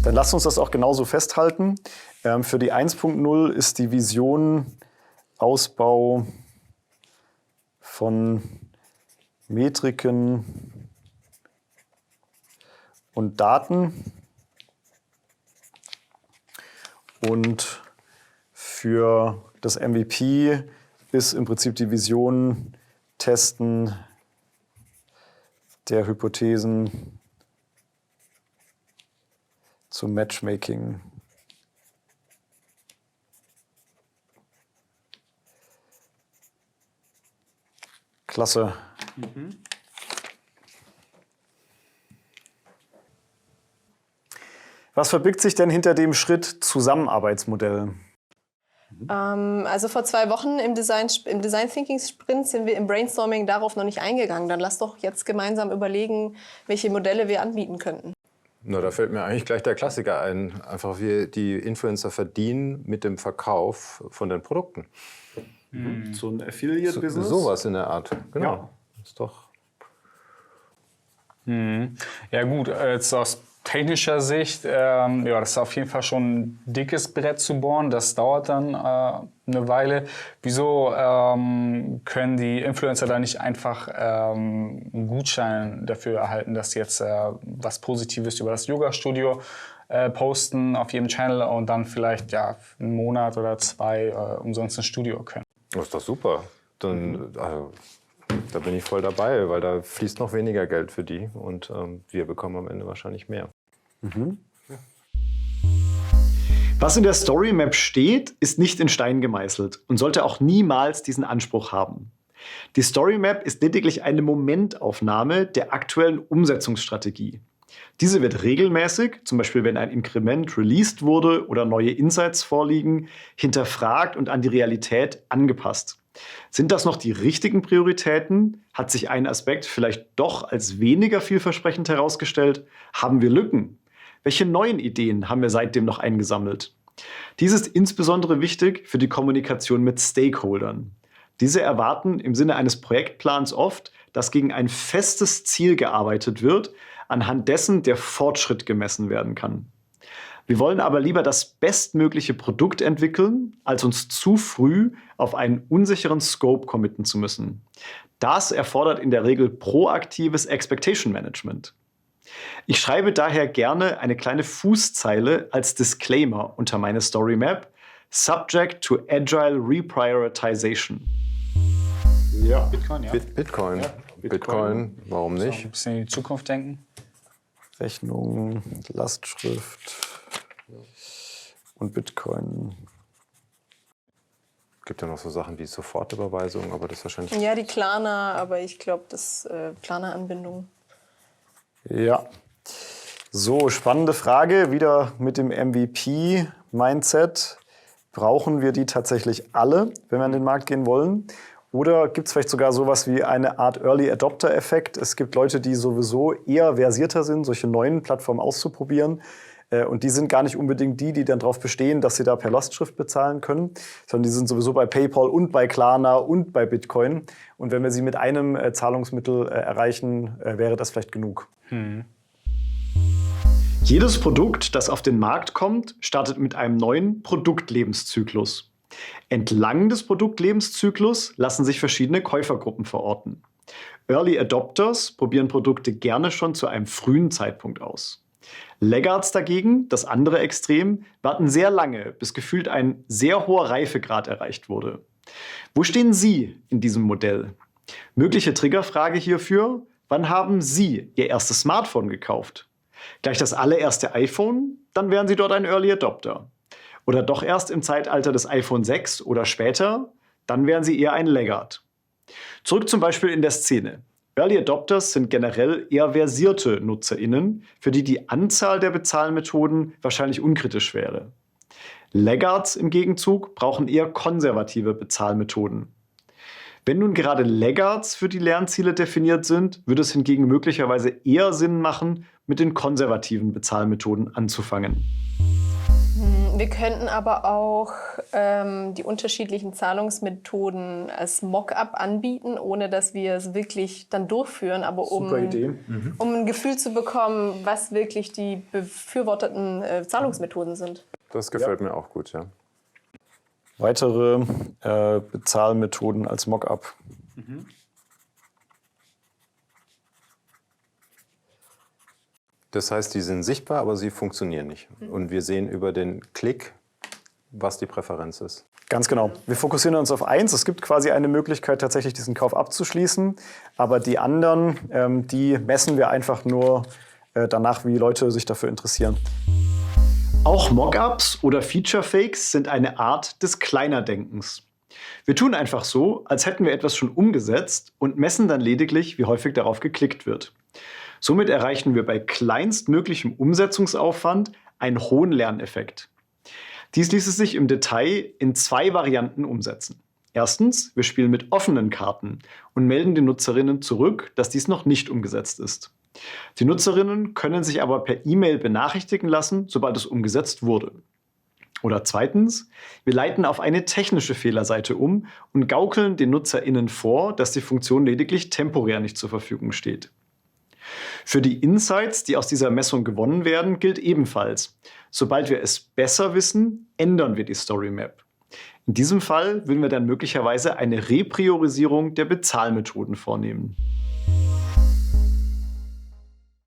Dann lasst uns das auch genauso festhalten. Für die 1.0 ist die Vision Ausbau von Metriken und Daten. Und für das MVP ist im Prinzip die Vision Testen der Hypothesen zum Matchmaking. Klasse. Was verbirgt sich denn hinter dem Schritt Zusammenarbeitsmodell? Also vor 2 Wochen im Design Thinking Sprint sind wir im Brainstorming darauf noch nicht eingegangen. Dann lass doch jetzt gemeinsam überlegen, welche Modelle wir anbieten könnten. Na, da fällt mir eigentlich gleich der Klassiker ein. Einfach, wie die Influencer verdienen mit dem Verkauf von den Produkten. So ein Affiliate-Business? Sowas in der Art, genau. Ja. Ist doch... Ja gut, jetzt aus technischer Sicht, ja, das ist auf jeden Fall schon ein dickes Brett zu bohren. Das dauert dann eine Weile. Wieso können die Influencer da nicht einfach einen Gutschein dafür erhalten, dass sie jetzt was Positives über das Yoga-Studio posten auf jedem Channel und dann vielleicht ja einen Monat oder 2 umsonst ins Studio können? Das ist doch super. Dann, also, da bin ich voll dabei, weil da fließt noch weniger Geld für die und wir bekommen am Ende wahrscheinlich mehr. Was in der Story Map steht, ist nicht in Stein gemeißelt und sollte auch niemals diesen Anspruch haben. Die Story Map ist lediglich eine Momentaufnahme der aktuellen Umsetzungsstrategie. Diese wird regelmäßig, zum Beispiel wenn ein Inkrement released wurde oder neue Insights vorliegen, hinterfragt und an die Realität angepasst. Sind das noch die richtigen Prioritäten? Hat sich ein Aspekt vielleicht doch als weniger vielversprechend herausgestellt? Haben wir Lücken? Welche neuen Ideen haben wir seitdem noch eingesammelt? Dies ist insbesondere wichtig für die Kommunikation mit Stakeholdern. Diese erwarten im Sinne eines Projektplans oft, dass gegen ein festes Ziel gearbeitet wird, anhand dessen der Fortschritt gemessen werden kann. Wir wollen aber lieber das bestmögliche Produkt entwickeln, als uns zu früh auf einen unsicheren Scope committen zu müssen. Das erfordert in der Regel proaktives Expectation Management. Ich schreibe daher gerne eine kleine Fußzeile als Disclaimer unter meine Story Map, subject to agile reprioritization. Ja, Bitcoin, ja. Bitcoin. Ja, Bitcoin, warum nicht? Ein bisschen in die Zukunft denken. Rechnung, Lastschrift und Bitcoin. Gibt ja noch so Sachen wie Sofortüberweisung, aber das wahrscheinlich... Ja, die Klarna, aber ich glaube, das Klarna-Anbindung. Ja. So, spannende Frage. Wieder mit dem MVP-Mindset. Brauchen wir die tatsächlich alle, wenn wir an den Markt gehen wollen? Oder gibt es vielleicht sogar sowas wie eine Art Early Adopter-Effekt? Es gibt Leute, die sowieso eher versierter sind, solche neuen Plattformen auszuprobieren. Und die sind gar nicht unbedingt die dann darauf bestehen, dass sie da per Lastschrift bezahlen können, sondern die sind sowieso bei PayPal und bei Klarna und bei Bitcoin. Und wenn wir sie mit einem Zahlungsmittel erreichen, wäre das vielleicht genug. Jedes Produkt, das auf den Markt kommt, startet mit einem neuen Produktlebenszyklus. Entlang des Produktlebenszyklus lassen sich verschiedene Käufergruppen verorten. Early Adopters probieren Produkte gerne schon zu einem frühen Zeitpunkt aus. Laggards dagegen, das andere Extrem, warten sehr lange, bis gefühlt ein sehr hoher Reifegrad erreicht wurde. Wo stehen Sie in diesem Modell? Mögliche Triggerfrage hierfür: Wann haben Sie Ihr erstes Smartphone gekauft? Gleich das allererste iPhone? Dann wären Sie dort ein Early Adopter. Oder doch erst im Zeitalter des iPhone 6 oder später? Dann wären Sie eher ein Laggard. Zurück zum Beispiel in der Szene. Early Adopters sind generell eher versierte NutzerInnen, für die die Anzahl der Bezahlmethoden wahrscheinlich unkritisch wäre. Laggards im Gegenzug brauchen eher konservative Bezahlmethoden. Wenn nun gerade Laggards für die Lernziele definiert sind, würde es hingegen möglicherweise eher Sinn machen, mit den konservativen Bezahlmethoden anzufangen. Wir könnten aber auch die unterschiedlichen Zahlungsmethoden als Mockup anbieten, ohne dass wir es wirklich dann durchführen, aber Super Idee. um ein Gefühl zu bekommen, was wirklich die befürworteten Zahlungsmethoden sind. Das gefällt mir auch gut, ja. Weitere Bezahlmethoden als Mockup. Das heißt, die sind sichtbar, aber sie funktionieren nicht. Und wir sehen über den Klick, was die Präferenz ist. Ganz genau. Wir fokussieren uns auf eins. Es gibt quasi eine Möglichkeit, tatsächlich diesen Kauf abzuschließen. Aber die anderen, die messen wir einfach nur danach, wie Leute sich dafür interessieren. Auch Mockups oder Feature-Fakes sind eine Art des Kleinerdenkens. Wir tun einfach so, als hätten wir etwas schon umgesetzt und messen dann lediglich, wie häufig darauf geklickt wird. Somit erreichen wir bei kleinstmöglichem Umsetzungsaufwand einen hohen Lerneffekt. Dies ließe sich im Detail in 2 Varianten umsetzen. Erstens, wir spielen mit offenen Karten und melden den Nutzerinnen zurück, dass dies noch nicht umgesetzt ist. Die Nutzerinnen können sich aber per E-Mail benachrichtigen lassen, sobald es umgesetzt wurde. Oder zweitens, wir leiten auf eine technische Fehlerseite um und gaukeln den NutzerInnen vor, dass die Funktion lediglich temporär nicht zur Verfügung steht. Für die Insights, die aus dieser Messung gewonnen werden, gilt ebenfalls: Sobald wir es besser wissen, ändern wir die Story Map. In diesem Fall würden wir dann möglicherweise eine Repriorisierung der Bezahlmethoden vornehmen.